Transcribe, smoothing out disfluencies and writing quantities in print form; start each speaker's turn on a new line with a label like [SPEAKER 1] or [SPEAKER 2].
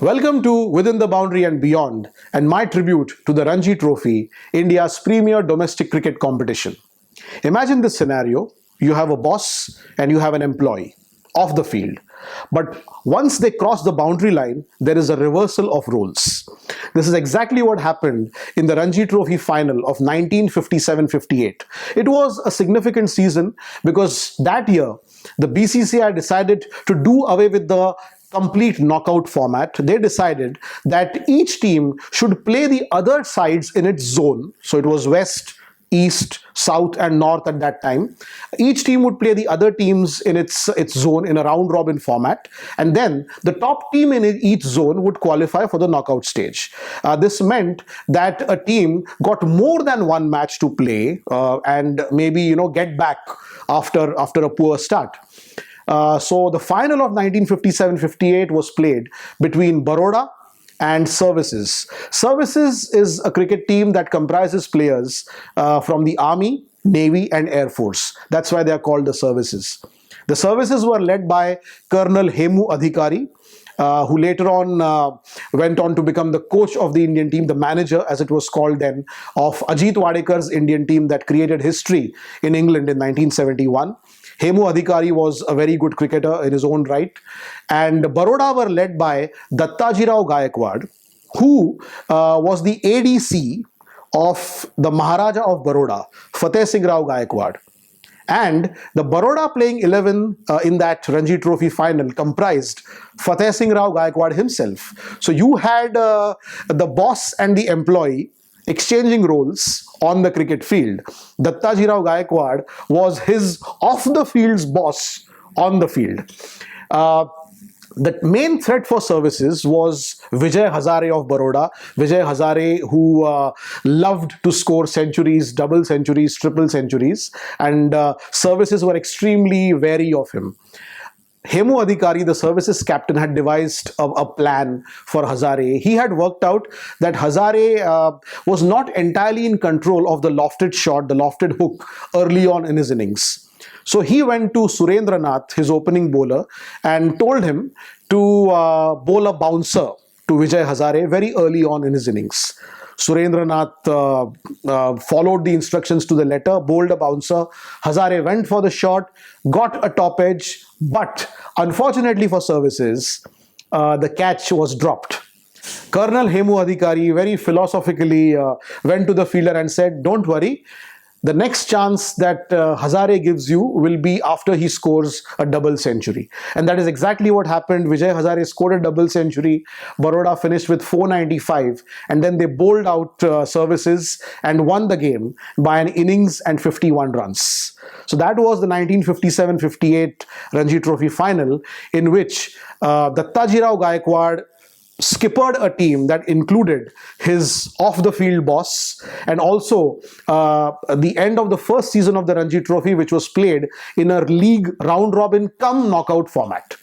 [SPEAKER 1] Welcome to Within the Boundary and Beyond, and my tribute to the Ranji Trophy, India's premier domestic cricket competition. Imagine this scenario: you have a boss and you have an employee off the field. But once they cross the boundary line, there is a reversal of roles. This is exactly what happened in the Ranji Trophy final of 1957-58. It was a significant season because that year the BCCI decided to do away with the complete knockout format. They decided that each team should play the other sides in its zone. So it was West, East, South and North at that time. Each team would play the other teams in its zone in a round robin format, and then the top team in each zone would qualify for the knockout stage. This meant that a team got more than one match to play and maybe get back after a poor start. So the final of 1957-58 was played between Baroda and Services. Services is a cricket team that comprises players from the Army, Navy and Air Force. That's why they are called the Services. The Services were led by Colonel Hemu Adhikari, who later on went on to become the coach of the Indian team, the manager as it was called then, of Ajit Wadekar's Indian team that created history in England in 1971. Hemu Adhikari was a very good cricketer in his own right. And Baroda were led by Dattaji Rao Gaikwad, who was the ADC of the Maharaja of Baroda, Fateh Singh Rao Gaikwad. And the Baroda playing 11 in that Ranji Trophy final comprised Fateh Singh Rao Gaikwad himself. So you had the boss and the employee exchanging roles on the cricket field. Dattaji Rao Gaikwad was his off-the-field's boss on the field. The main threat for Services was Vijay Hazare of Baroda. Vijay Hazare, who loved to score centuries, double centuries, triple centuries, and Services were extremely wary of him. Hemu Adhikari, the Services captain, had devised a plan for Hazare. He had worked out that Hazare was not entirely in control of the lofted shot, the lofted hook early on in his innings. So he went to Surendranath, his opening bowler, and told him to bowl a bouncer to Vijay Hazare very early on in his innings. Surendranath followed the instructions to the letter, bowled a bouncer. Hazare went for the shot, got a top edge, but unfortunately for Services, the catch was dropped. Colonel Hemu Adhikari very philosophically went to the fielder and said, "Don't worry, the next chance that Hazare gives you will be after he scores a double century." And that is exactly what happened. Vijay Hazare scored a double century. Baroda finished with 495, and then they bowled out Services and won the game by an innings and 51 runs. So that was the 1957-58 Ranji Trophy final, in which Dattaji Rao Gaikwad skippered a team that included his off-the-field boss, and also the end of the first season of the Ranji Trophy, which was played in a league round-robin cum knockout format.